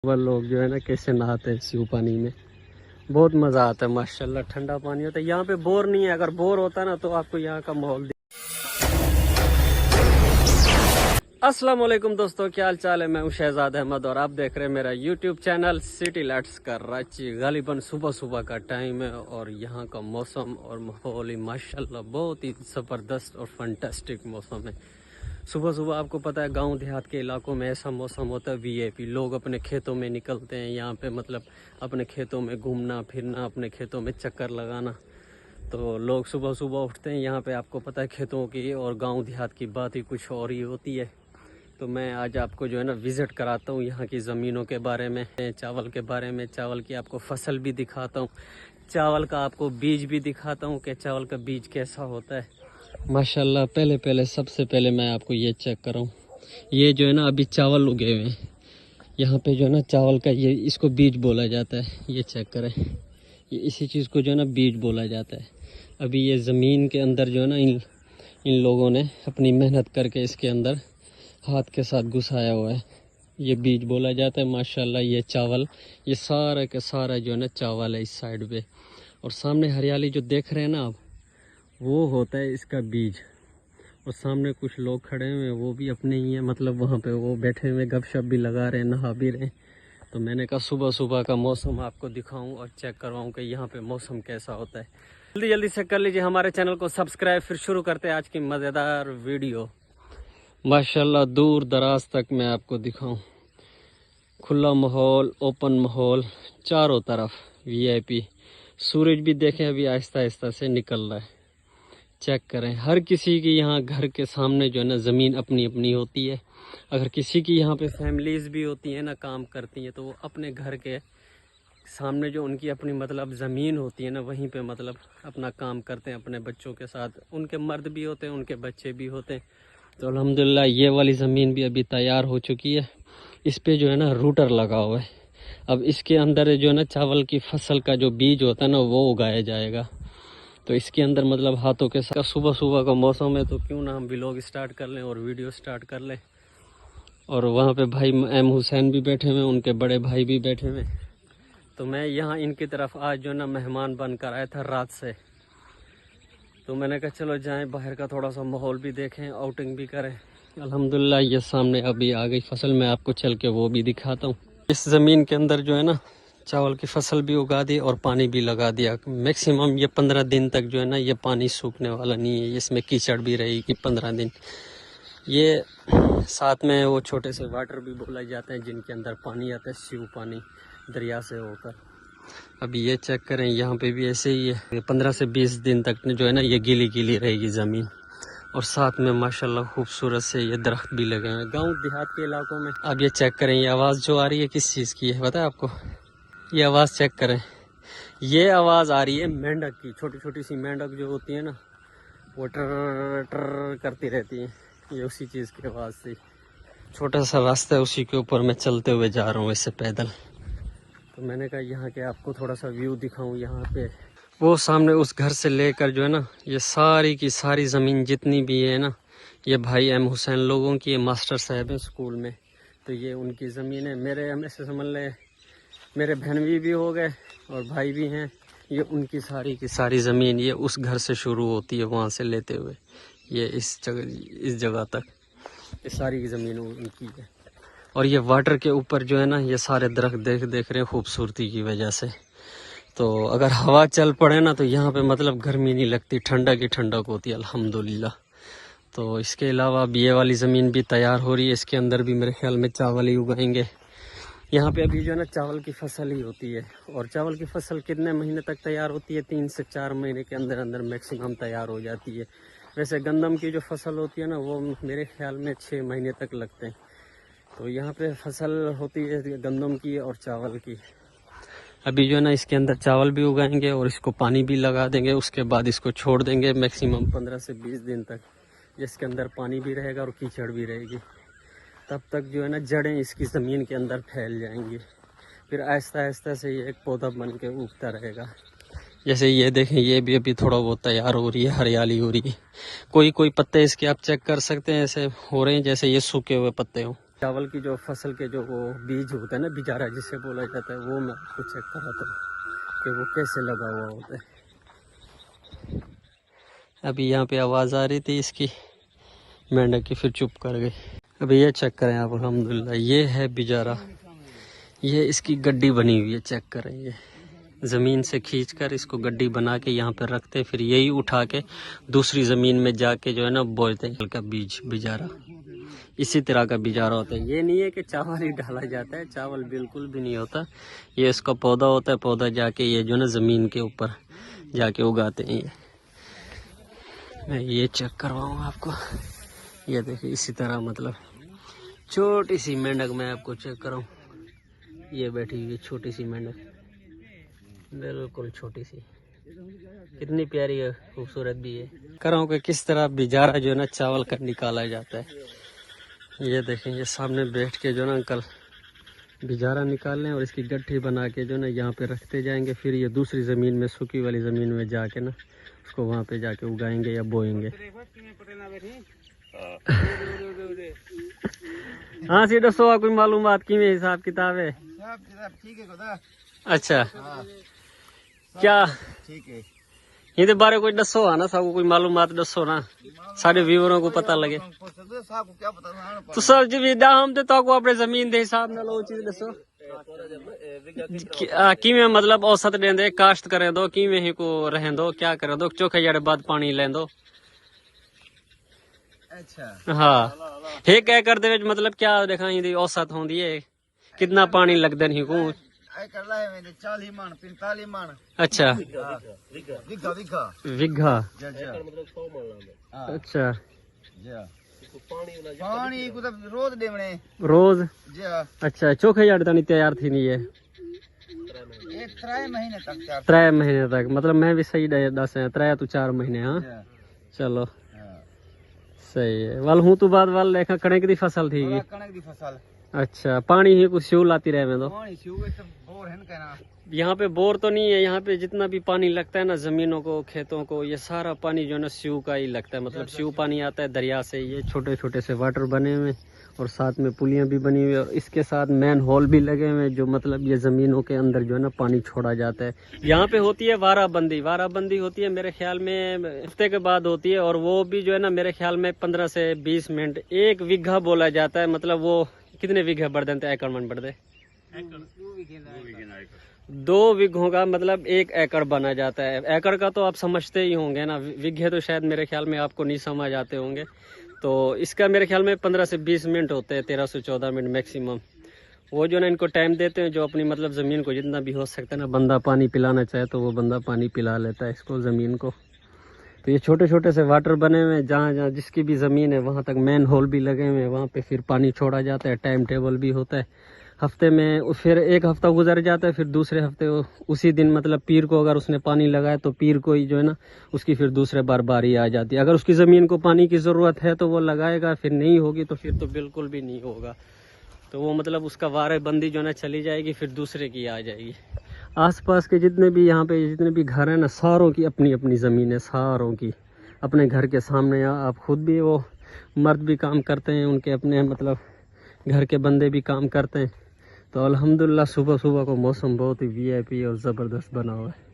वह लोग जो है ना कैसे नहाते हैं शिव पानी में, बहुत मज़ा आता है माशाल्लाह। ठंडा पानी होता है यहाँ पे। बोर नहीं है, अगर बोर होता ना तो आपको यहाँ का माहौल। अस्सलाम वालेकुम दोस्तों, क्या हाल चाल है। मैं हूं शहजाद अहमद और आप देख रहे हैं मेरा YouTube channel City Lights Karachi. गालिबन सुबह सुबह का टाइम है और यहाँ का मौसम और माहौल ही माशाल्लाह बहुत ही ज़बरदस्त और फंटास्टिक मौसम है। सुबह सुबह आपको पता है गांव देहात के इलाकों में ऐसा मौसम होता है वीआईपी। लोग अपने खेतों में निकलते हैं यहाँ पे, मतलब अपने खेतों में घूमना फिरना, अपने खेतों में चक्कर लगाना। तो लोग सुबह सुबह उठते हैं यहाँ पे। आपको पता है खेतों की और गांव देहात की बात ही कुछ और ही होती है। तो मैं आज आपको जो है ना विज़िट कराता हूँ यहाँ की ज़मीनों के बारे में, चावल के बारे में, चावल की आपको फसल भी दिखाता हूँ, चावल का आपको बीज भी दिखाता हूँ कि चावल का बीज कैसा होता है माशाल्लाह। पहले सबसे पहले मैं आपको ये चेक कराऊँ, ये जो है ना अभी चावल उगे हुए हैं यहाँ पे जो है ना चावल का, ये इसको बीज बोला जाता है। ये चेक करें, ये इसी चीज़ को जो है ना बीज बोला जाता है। अभी ये ज़मीन के अंदर जो है ना इन लोगों ने अपनी मेहनत करके इसके अंदर हाथ के साथ घुसाया हुआ है। ये बीज बोला जाता है माशाल्लाह। ये चावल, ये सारा का सारा जो है ना चावल है इस साइड पे। और सामने हरियाली जो देख रहे हैं ना आप, वो होता है इसका बीज। और सामने कुछ लोग खड़े हुए हैं, वो भी अपने ही हैं, मतलब वहाँ पे वो बैठे हुए गपशप भी लगा रहे हैं, नहा भी रहे हैं। तो मैंने कहा सुबह सुबह का मौसम आपको दिखाऊं और चेक करवाऊं कि यहाँ पे मौसम कैसा होता है। जल्दी जल्दी से कर लीजिए हमारे चैनल को सब्सक्राइब। फिर शुरू करते हैं आज की मज़ेदार वीडियो। माशाल्लाह दूर दराज तक मैं आपको दिखाऊं, खुला माहौल, ओपन माहौल, चारों तरफ वीआईपी। सूरज भी देखें अभी आहिस्ता आहिस्ता से निकल रहा है। चेक करें, हर किसी की यहाँ घर के सामने जो है ना ज़मीन अपनी अपनी होती है। अगर किसी की यहाँ पे फैमिलीज़ भी होती हैं ना, काम करती हैं, तो वो अपने घर के सामने जो उनकी अपनी मतलब ज़मीन होती है ना, वहीं पे मतलब अपना काम करते हैं अपने बच्चों के साथ। उनके मर्द भी होते हैं, उनके बच्चे भी होते हैं। तो अल्हम्दुलिल्लाह ये वाली ज़मीन भी अभी तैयार हो चुकी है। इस पे जो है ना रूटर लगा हुआ है। अब इसके अंदर जो है ना चावल की फसल का जो बीज होता है ना, वो उगाया जाएगा। तो इसके अंदर मतलब हाथों के साथ, सुबह सुबह का मौसम है तो क्यों ना हम व्लॉग स्टार्ट कर लें और वीडियो स्टार्ट कर लें। और वहाँ पे भाई एम हुसैन भी बैठे हुए, उनके बड़े भाई भी बैठे हुए। तो मैं यहाँ इनकी तरफ आज जो है ना मेहमान बन कर आया था रात से। तो मैंने कहा चलो जाएं, बाहर का थोड़ा सा माहौल भी देखें, आउटिंग भी करें। अल्हम्दुलिल्लाह ये सामने अभी आ गई फसल, मैं आपको चल के वो भी दिखाता हूँ। इस ज़मीन के अंदर जो है ना चावल की फसल भी उगा दी और पानी भी लगा दिया। मैक्सिमम ये 15 दिन तक जो है ना ये पानी सूखने वाला नहीं है, इसमें कीचड़ भी रहेगी 15 दिन। ये साथ में वो छोटे से वाटर भी बोला जाते हैं जिनके अंदर पानी आता है, शिव पानी दरिया से होकर। अभी ये चेक करें, यहाँ पे भी ऐसे ही है। 15 से 20 दिन तक जो है ना ये गीली गीली रहेगी ज़मीन। और साथ में माशाल्लाह खूबसूरत से ये दरख्त भी लगे हैं गांव देहात के इलाकों में। अब ये चेक करें, ये आवाज़ जो आ रही है किस चीज़ की है पता है आपको? ये आवाज़ चेक करें, ये आवाज़ आ रही है मेंढक की। छोटी छोटी सी मेंढक जो होती है ना, वो टर टर करती रहती है। ये उसी चीज़ की आवाज़ थी। छोटा सा रास्ता है, उसी के ऊपर मैं चलते हुए जा रहा हूँ ऐसे पैदल। तो मैंने कहा यहाँ के आपको थोड़ा सा व्यू दिखाऊं। यहाँ पे वो सामने उस घर से लेकर जो है ना ये सारी की सारी ज़मीन जितनी भी है ना, ये भाई एम हुसैन लोगों की, ये मास्टर साहब हैं स्कूल में। तो ये उनकी ज़मीन है। मेरे हम ऐसे समझ लें मेरे बहनवी भी हो गए और भाई भी हैं। ये उनकी सारी की सारी ज़मीन ये उस घर से शुरू होती है, वहाँ से लेते हुए ये इस जगह तक ये सारी की ज़मीन उनकी है। और ये वाटर के ऊपर जो है ना ये सारे दरख्त देख रहे हैं खूबसूरती की वजह से। तो अगर हवा चल पड़े ना तो यहाँ पे मतलब गर्मी नहीं लगती, ठंडक ही ठंडक होती है अल्हम्दुलिल्लाह। तो इसके अलावा अब ये वाली ज़मीन भी तैयार हो रही है, इसके अंदर भी मेरे ख्याल में चावल ही उगाएंगे। यहाँ पे अभी जो है ना चावल की फसल ही होती है। और चावल की फसल कितने महीने तक तैयार होती है? 3 से 4 महीने के अंदर अंदर मैक्सिमम तैयार हो जाती है। वैसे गंदम की जो फसल होती है ना, वो मेरे ख्याल में 6 महीने तक लगते हैं। तो यहाँ पे फसल होती है गंदम की और चावल की। अभी जो है ना इसके अंदर चावल भी उगाएंगे और इसको पानी भी लगा देंगे। उसके बाद इसको छोड़ देंगे मैक्सिमम 15 से 20 दिन तक, जिसके अंदर पानी भी रहेगा और कीचड़ भी रहेगी। तब तक जो है ना जड़ें इसकी ज़मीन के अंदर फैल जाएंगी। फिर आहिस्ता आहिस्ता से ये एक पौधा बन के उगता रहेगा। जैसे ये देखें, ये भी अभी थोड़ा बहुत तैयार हो रही है, हरियाली हो रही है। कोई कोई पत्ते इसके आप चेक कर सकते हैं, ऐसे हो रहे हैं जैसे ये सूखे हुए पत्ते हों। चावल की जो फसल के जो वो बीज होता है ना, बिजारा जिसे बोला जाता है, वो मैं आपको चेक करा था कि वो कैसे लगा हुआ होता है। अभी यहाँ पे आवाज़ आ रही थी इसकी, मेंढक की, फिर चुप कर गई। अभी ये चेक करें आप, अल्हम्दुलिल्लाह ये है बिजारा, ये इसकी गड्डी बनी हुई है, चेक करें। ये ज़मीन से खींचकर इसको गड्डी बना के यहाँ पर रखते हैं, फिर यही उठा के दूसरी ज़मीन में जाके जो है ना बोलते हैं का बीज बिजारा। इसी तरह का बिजारा होता है। ये नहीं है कि चावल ही डाला जाता है, चावल बिल्कुल भी नहीं होता। ये इसका पौधा होता है, पौधा जाके ये जो है ना ज़मीन के ऊपर जाके उगाते हैं। ये मैं ये चेक करवाऊँ आपको, ये देखिए इसी तरह मतलब छोटी सी मेंढक मैं आपको चेक कराऊँ। ये बैठी हुई छोटी सी मेंढक, बिल्कुल छोटी सी, कितनी प्यारी है, खूबसूरत भी है। कराऊँ कि किस तरह बिजारा जो है ना चावल का निकाला जाता है। ये देखें, ये सामने बैठ के जो ना अंकल बिजारा निकाल लें और इसकी गट्ठी बना के जो ना यहाँ पे रखते जाएंगे, फिर ये दूसरी ज़मीन में, सूखी वाली ज़मीन में जाके ना उसको वहाँ पे जाके उगाएंगे या बोएंगे। हाँ सी दसो कोई मालूमात की में हिसाब किताब है? अच्छा क्या ठीक है, ये बारे कोई दसो है ना, सबको कोई मालूमात दसो ना, सारे व्यूअरों को पता लगे। क्या पता तो सब जी हम तो अपने जमीन के हिसाब नाल वो चीज दसो कि में मतलब औसत देंदे, काश्त करें दो कि में ही को रहें दो, क्या करें दो, चौखे जड़े बाद पानी लें दो। अच्छा हाँ, एक एकड़ दे विच मतलब क्या देखा ही औसत होंदी है, कितना पानी लगदे नहीं को? 40 मन 45 मन। अच्छा विघा विघा विघा, हाँ। अच्छा पानी को तो रोज देवने रोज। जी हाँ। अच्छा चौखे जड़ तनी तैयार थी नहीं है? एक 3 महीने तक, 3 महीने तक, मतलब मैं भी सही दस है, 3 तो 4 महीने। हाँ चलो सही है। वाल हूँ तो बाद वाल देखा कणक दी फसल थी। कणक दी फसल। अच्छा पानी ही कुछ स्यू लाती रहे में दो? पानी स्यू तो बोर है ना। यहाँ पे बोर तो नहीं है, यहाँ पे जितना भी पानी लगता है ना जमीनों को, खेतों को, ये सारा पानी जो है ना स्यू का ही लगता है। मतलब स्यू पानी आता है दरिया से। ये छोटे छोटे से वाटर बने हुए और साथ में पुलियां भी बनी हुई है, और इसके साथ मैन होल भी लगे हुए हैं, जो मतलब ये जमीनों के अंदर जो है ना पानी छोड़ा जाता है। यहाँ पे होती है वाराबंदी, वाराबंदी होती है मेरे ख्याल में हफ्ते के बाद होती है, और वो भी जो है ना मेरे ख्याल में 15 से 20 मिनट। 1 बीघा बोला जाता है, मतलब वो कितने बीघे बढ़ देते, एकड़ मन बढ़ दे? 2 बीघों का मतलब 1 एकड़ बना जाता है। एकड़ का तो आप समझते ही होंगे ना, बीघे तो शायद मेरे ख्याल में आपको नहीं समझ आते होंगे। तो इसका मेरे ख्याल में 15 से 20 मिनट होते हैं, 13 से 14 मिनट मैक्सिमम। वो जो ना इनको टाइम देते हैं, जो अपनी मतलब ज़मीन को जितना भी हो सकता है ना, बंदा पानी पिलाना चाहे तो वो बंदा पानी पिला लेता है इसको, ज़मीन को। तो ये छोटे छोटे से वाटर बने हुए हैं, जहाँ जहाँ जिसकी भी ज़मीन है वहाँ तक मैन होल भी लगे हुए हैं, वहाँ पे फिर पानी छोड़ा जाता है। टाइम टेबल भी होता है, हफ्ते में फिर 1 हफ्ता गुजर जाता है, फिर दूसरे हफ्ते उसी दिन मतलब पीर को अगर उसने पानी लगाया तो पीर को ही जो है ना उसकी फिर दूसरे बार बारी आ जाती है। अगर उसकी ज़मीन को पानी की ज़रूरत है तो वो लगाएगा, फिर नहीं होगी तो फिर तो बिल्कुल भी नहीं होगा। तो वो मतलब उसका वारेबंदी जो है ना चली जाएगी, फिर दूसरे की आ जाएगी। आसपास के जितने भी यहाँ पे जितने भी घर हैं ना, सारों की अपनी अपनी ज़मीन है, सारों की अपने घर के सामने। आप खुद भी, वो मर्द भी काम करते हैं, उनके अपने मतलब घर के बंदे भी काम करते हैं। तो अल्हम्दुलिल्लाह सुबह सुबह को मौसम बहुत ही वीआईपी और ज़बरदस्त बना हुआ है।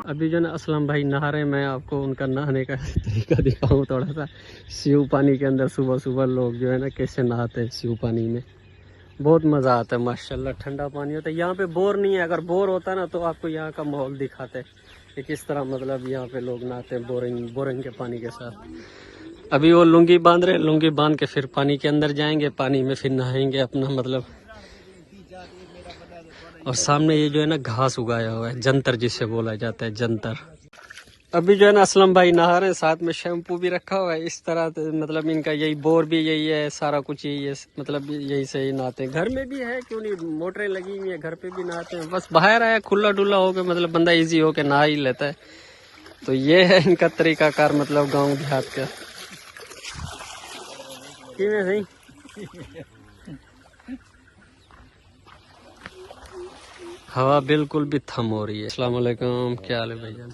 अभी जो ना असलम भाई नहा रहे हैं, मैं आपको उनका नहाने का तरीका दिखाऊं थोड़ा सा। स्यू पानी के अंदर सुबह सुबह लोग जो है ना कैसे नहाते हैं स्यू पानी में, बहुत मज़ा आता है माशाल्लाह। ठंडा पानी होता है, यहाँ पे बोर नहीं है। अगर बोर होता ना तो आपको यहाँ का माहौल दिखाते हैं कि किस तरह मतलब यहाँ पे लोग नहाते हैं बोरिंग के पानी के साथ। अभी वो लुंगी बांध रहे हैं, लुंगी बांध के फिर पानी के अंदर जाएंगे, पानी में फिर नहाएंगे अपना मतलब। और सामने ये जो है ना घास उगाया हुआ है, जंतर जिसे बोला जाता है, जंतर। अभी जो है ना असलम भाई नहा रहे हैं, साथ में शैम्पू भी रखा हुआ है। इस तरह मतलब इनका यही बोर भी यही है, सारा कुछ यही है, मतलब यही से ही नहाते हैं। घर में भी है, क्यों नहीं, मोटरें लगी हुई है, घर पे भी नहाते हैं। बस बाहर आया खुला डुला होकर मतलब बंदा इजी होके नहा ही लेता है। तो ये है इनका तरीकाकार, मतलब गाँव देहात का। कि में सही हवा बिल्कुल भी थम हो रही है। अस्सलाम वालेकुम, क्या हाल है भाईजान।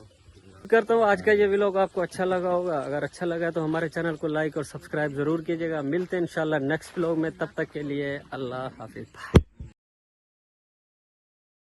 करता हूँ आज का ये व्लॉग आपको अच्छा लगा होगा। अगर अच्छा लगा तो हमारे चैनल को लाइक और सब्सक्राइब जरूर कीजिएगा। मिलते हैं इंशाल्लाह नेक्स्ट व्लॉग में, तब तक के लिए अल्लाह हाफिज।